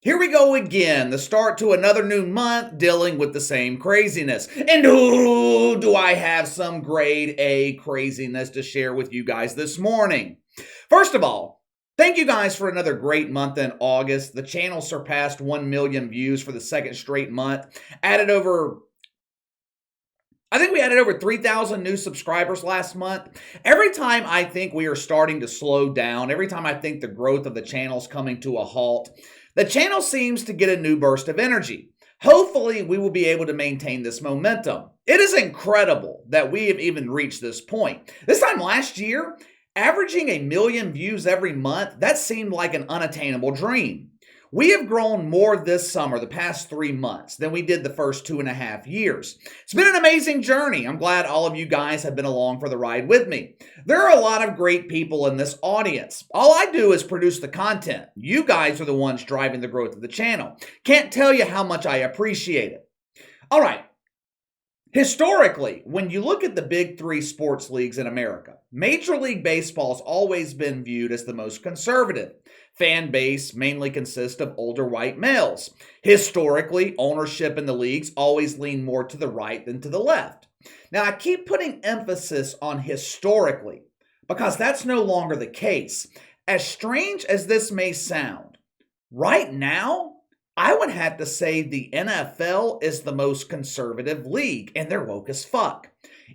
Here we go again, the start to another new month dealing with the same craziness. And ooh, do I have some grade A craziness to share with you guys this morning. First of all, thank you guys for another great month in August. The channel surpassed 1 million views for the second straight month. I think we added over 3,000 new subscribers last month. Every time I think we are starting to slow down, every time I think the growth of the channel is coming to a halt, the channel seems to get a new burst of energy. Hopefully, we will be able to maintain this momentum. It is incredible that we have even reached this point. This time last year, averaging 1 million views every month, that seemed like an unattainable dream. We have grown more this summer, the past 3 months, than we did the first 2.5 years. It's been an amazing journey. I'm glad all of you guys have been along for the ride with me. There are a lot of great people in this audience. All I do is produce the content. You guys are the ones driving the growth of the channel. Can't tell you how much I appreciate it. All right. Historically, when you look at the big 3 sports leagues in America, Major League Baseball has always been viewed as the most conservative. Fan base mainly consists of older white males. Historically, ownership in the leagues always leaned more to the right than to the left. Now, I keep putting emphasis on historically because that's no longer the case. As strange as this may sound, right now, I would have to say the NFL is the most conservative league, and they're woke as fuck.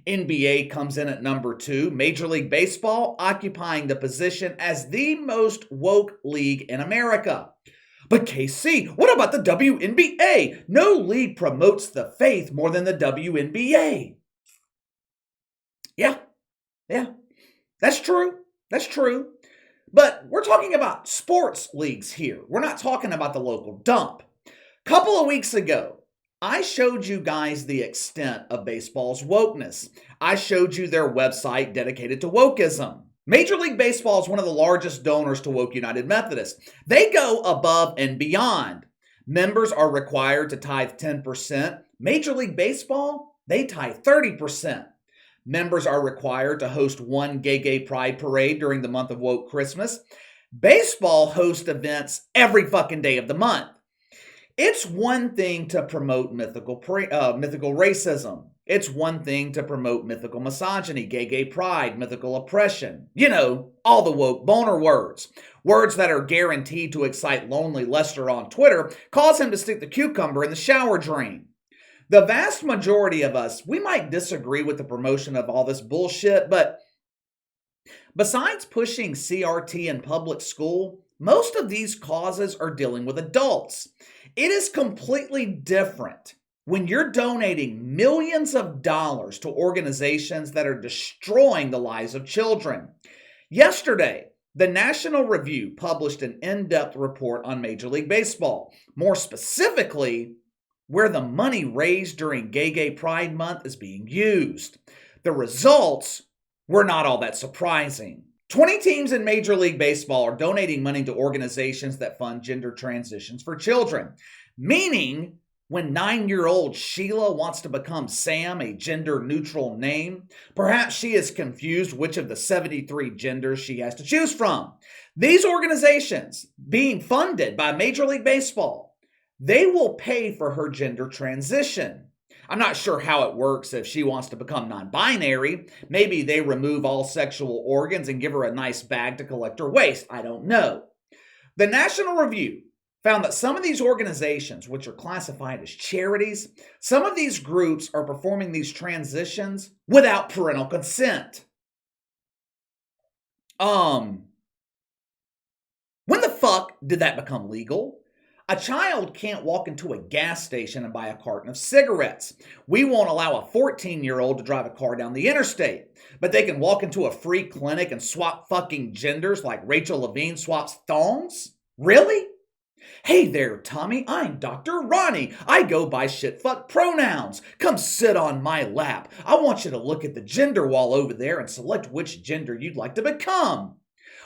NBA comes in at number 2, Major League Baseball occupying the position as the most woke league in America. But KC, what about the WNBA? No league promotes the faith more than the WNBA. Yeah, that's true. But we're talking about sports leagues here. We're not talking about the local dump. Couple of weeks ago, I showed you guys the extent of baseball's wokeness. I showed you their website dedicated to wokeism. Major League Baseball is one of the largest donors to Woke United Methodist. They go above and beyond. Members are required to tithe 10%. Major League Baseball, they tithe 30%. Members are required to host one gay pride parade during the month of Woke Christmas. Baseball hosts events every fucking day of the month. It's one thing to promote mythical racism. It's one thing to promote mythical misogyny, gay pride, mythical oppression. You know, all the woke boner words. Words that are guaranteed to excite lonely Lester on Twitter, cause him to stick the cucumber in the shower drain. The vast majority of us, we might disagree with the promotion of all this bullshit, but besides pushing CRT in public school, most of these causes are dealing with adults. It is completely different when you're donating millions of dollars to organizations that are destroying the lives of children. Yesterday, the National Review published an in-depth report on Major League Baseball. More specifically, where the money raised during Gay Pride Month is being used. The results were not all that surprising. 20 teams in Major League Baseball are donating money to organizations that fund gender transitions for children. Meaning, when 9-year-old Sheila wants to become Sam, a gender-neutral name, perhaps she is confused which of the 73 genders she has to choose from. These organizations, being funded by Major League Baseball, they will pay for her gender transition. I'm not sure how it works if she wants to become non-binary. Maybe they remove all sexual organs and give her a nice bag to collect her waste. I don't know. The National Review found that some of these organizations, which are classified as charities, some of these groups are performing these transitions without parental consent. When the fuck did that become legal? A child can't walk into a gas station and buy a carton of cigarettes. We won't allow a 14-year-old to drive a car down the interstate. But they can walk into a free clinic and swap fucking genders like Rachel Levine swaps thongs? Really? Hey there, Tommy. I'm Dr. Ronnie. I go by shitfuck pronouns. Come sit on my lap. I want you to look at the gender wall over there and select which gender you'd like to become.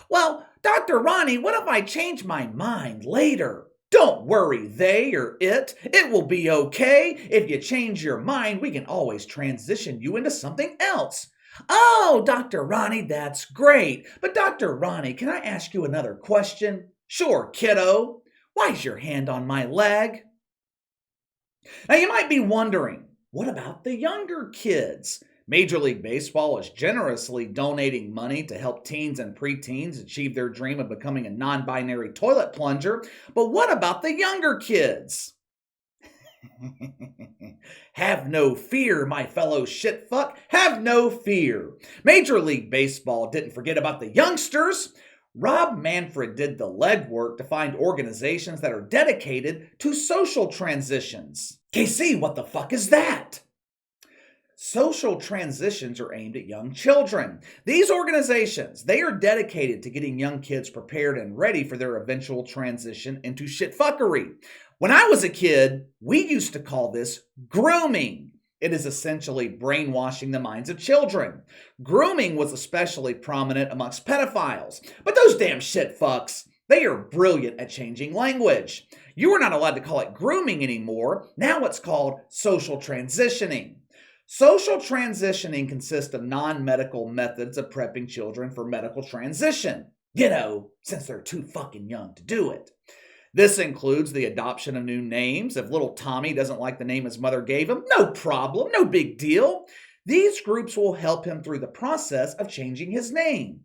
Well, Dr. Ronnie, what if I change my mind later? Don't worry, they or it will be okay. If you change your mind, we can always transition you into something else. Oh, Dr. Ronnie, that's great. But Dr. Ronnie, can I ask you another question? Sure, kiddo. Why's your hand on my leg? Now you might be wondering, what about the younger kids? Major League Baseball is generously donating money to help teens and preteens achieve their dream of becoming a non binary toilet plunger. But what about the younger kids? Have no fear, my fellow shitfuck. Have no fear. Major League Baseball didn't forget about the youngsters. Rob Manfred did the legwork to find organizations that are dedicated to social transitions. KC, what the fuck is that? Social transitions are aimed at young children. These organizations, they are dedicated to getting young kids prepared and ready for their eventual transition into shitfuckery. When I was a kid, we used to call this grooming. It is essentially brainwashing the minds of children. Grooming was especially prominent amongst pedophiles. But those damn shitfucks, they are brilliant at changing language. You are not allowed to call it grooming anymore. Now it's called social transitioning. Social transitioning consists of non-medical methods of prepping children for medical transition. Since they're too fucking young to do it. This includes the adoption of new names. If little Tommy doesn't like the name his mother gave him, no problem, no big deal. These groups will help him through the process of changing his name.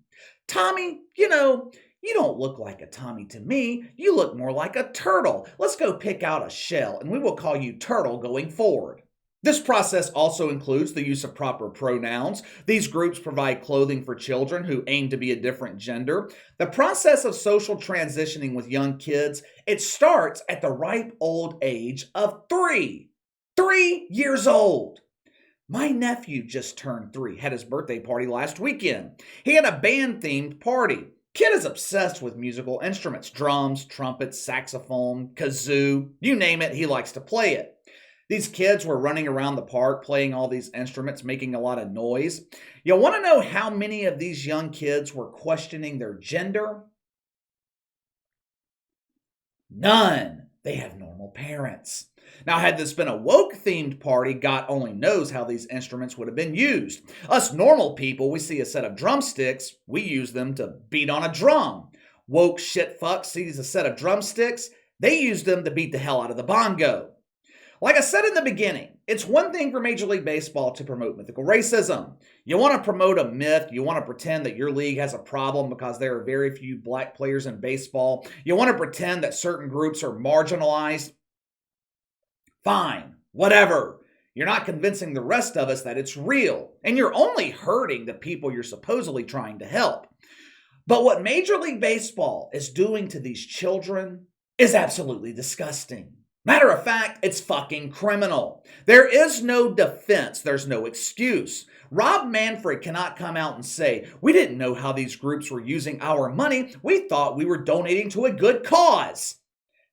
Tommy, you don't look like a Tommy to me. You look more like a turtle. Let's go pick out a shell, and we will call you Turtle going forward. This process also includes the use of proper pronouns. These groups provide clothing for children who aim to be a different gender. The process of social transitioning with young kids, it starts at the ripe old age of 3. 3 years old. My nephew just turned 3, had his birthday party last weekend. He had a band-themed party. Kid is obsessed with musical instruments, drums, trumpets, saxophone, kazoo, you name it, he likes to play it. These kids were running around the park playing all these instruments, making a lot of noise. You want to know how many of these young kids were questioning their gender? None. They have normal parents. Now, had this been a woke-themed party, God only knows how these instruments would have been used. Us normal people, we see a set of drumsticks, we use them to beat on a drum. Woke shitfucks sees a set of drumsticks, they use them to beat the hell out of the bongo. Like I said in the beginning, it's one thing for Major League Baseball to promote mythical racism. You want to promote a myth, you want to pretend that your league has a problem because there are very few black players in baseball. You want to pretend that certain groups are marginalized. Fine, whatever. You're not convincing the rest of us that it's real, and you're only hurting the people you're supposedly trying to help. But what Major League Baseball is doing to these children is absolutely disgusting. Matter of fact, it's fucking criminal. There is no defense. There's no excuse. Rob Manfred cannot come out and say, we didn't know how these groups were using our money. We thought we were donating to a good cause.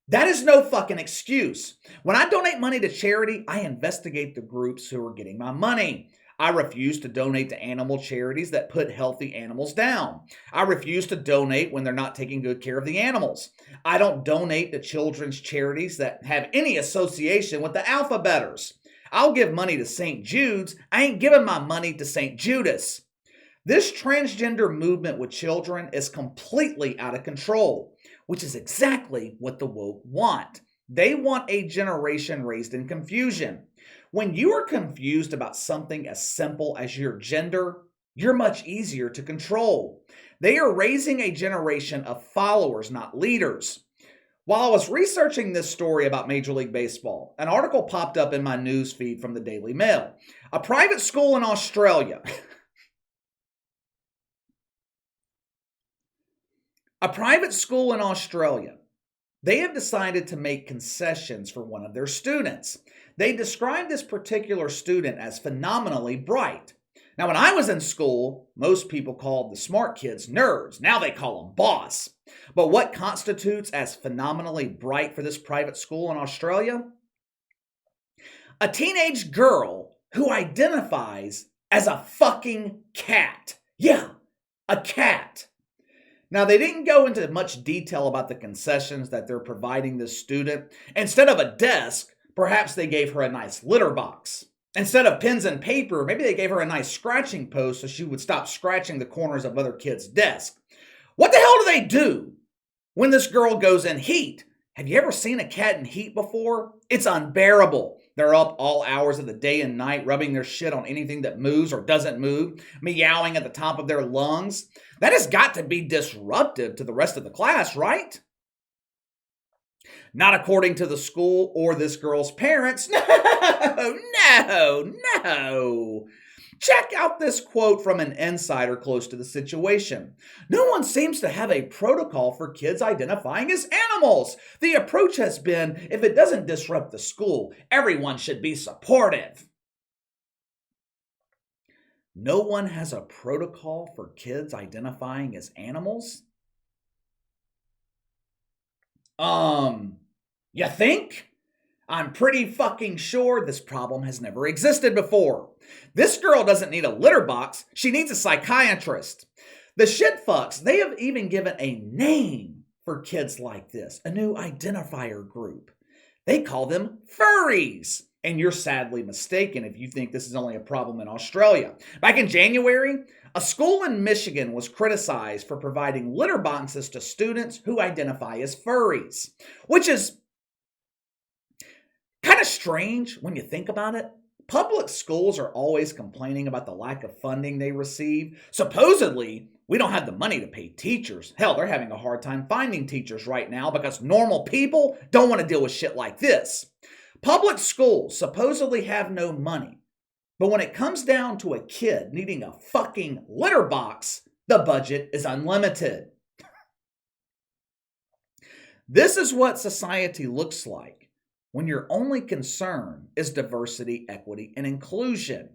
That is no fucking excuse. When I donate money to charity, I investigate the groups who are getting my money. I refuse to donate to animal charities that put healthy animals down. I refuse to donate when they're not taking good care of the animals. I don't donate to children's charities that have any association with the alphabeters. I'll give money to St. Jude's. I ain't giving my money to St. Judas. This transgender movement with children is completely out of control, which is exactly what the woke want. They want a generation raised in confusion. When you are confused about something as simple as your gender, you're much easier to control. They are raising a generation of followers, not leaders. While I was researching this story about Major League Baseball, an article popped up in my news feed from the Daily Mail. A private school in Australia. They have decided to make concessions for one of their students. They described this particular student as phenomenally bright. Now, when I was in school, most people called the smart kids nerds. Now they call them boss. But what constitutes as phenomenally bright for this private school in Australia? A teenage girl who identifies as a fucking cat. Yeah, a cat. Now, they didn't go into much detail about the concessions that they're providing this student. Instead of a desk, perhaps they gave her a nice litter box. Instead of pens and paper, maybe they gave her a nice scratching post so she would stop scratching the corners of other kids' desks. What the hell do they do when this girl goes in heat? Have you ever seen a cat in heat before? It's unbearable. They're up all hours of the day and night, rubbing their shit on anything that moves or doesn't move, meowing at the top of their lungs. That has got to be disruptive to the rest of the class, right? Not according to the school or this girl's parents. No. Check out this quote from an insider close to the situation. No one seems to have a protocol for kids identifying as animals. The approach has been, if it doesn't disrupt the school, everyone should be supportive. No one has a protocol for kids identifying as animals? You think? I'm pretty fucking sure this problem has never existed before. This girl doesn't need a litter box, she needs a psychiatrist. The shit fucks, they have even given a name for kids like this, a new identifier group. They call them furries. And you're sadly mistaken if you think this is only a problem in Australia. Back in January, a school in Michigan was criticized for providing litter boxes to students who identify as furries, which is kind of strange when you think about it. Public schools are always complaining about the lack of funding they receive. Supposedly, we don't have the money to pay teachers. Hell, they're having a hard time finding teachers right now because normal people don't want to deal with shit like this. Public schools supposedly have no money, but when it comes down to a kid needing a fucking litter box, the budget is unlimited. This is what society looks like when your only concern is diversity, equity, and inclusion.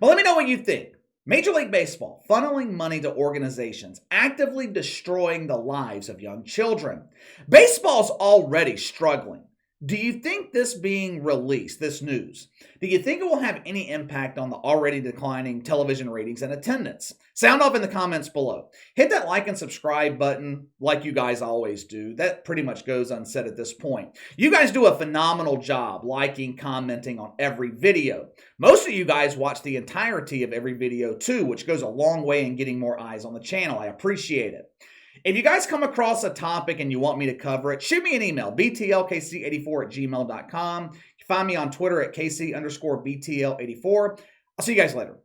But let me know what you think. Major League Baseball funneling money to organizations actively destroying the lives of young children. Baseball's already struggling. Do you think this being released, this news, do you think it will have any impact on the already declining television ratings and attendance? Sound off in the comments below. Hit that like and subscribe button like you guys always do. That pretty much goes unsaid at this point. You guys do a phenomenal job liking, commenting on every video. Most of you guys watch the entirety of every video too, which goes a long way in getting more eyes on the channel. I appreciate it. If you guys come across a topic and you want me to cover it, shoot me an email, btlkc84@gmail.com. You find me on Twitter at kc_btl84. I'll see you guys later.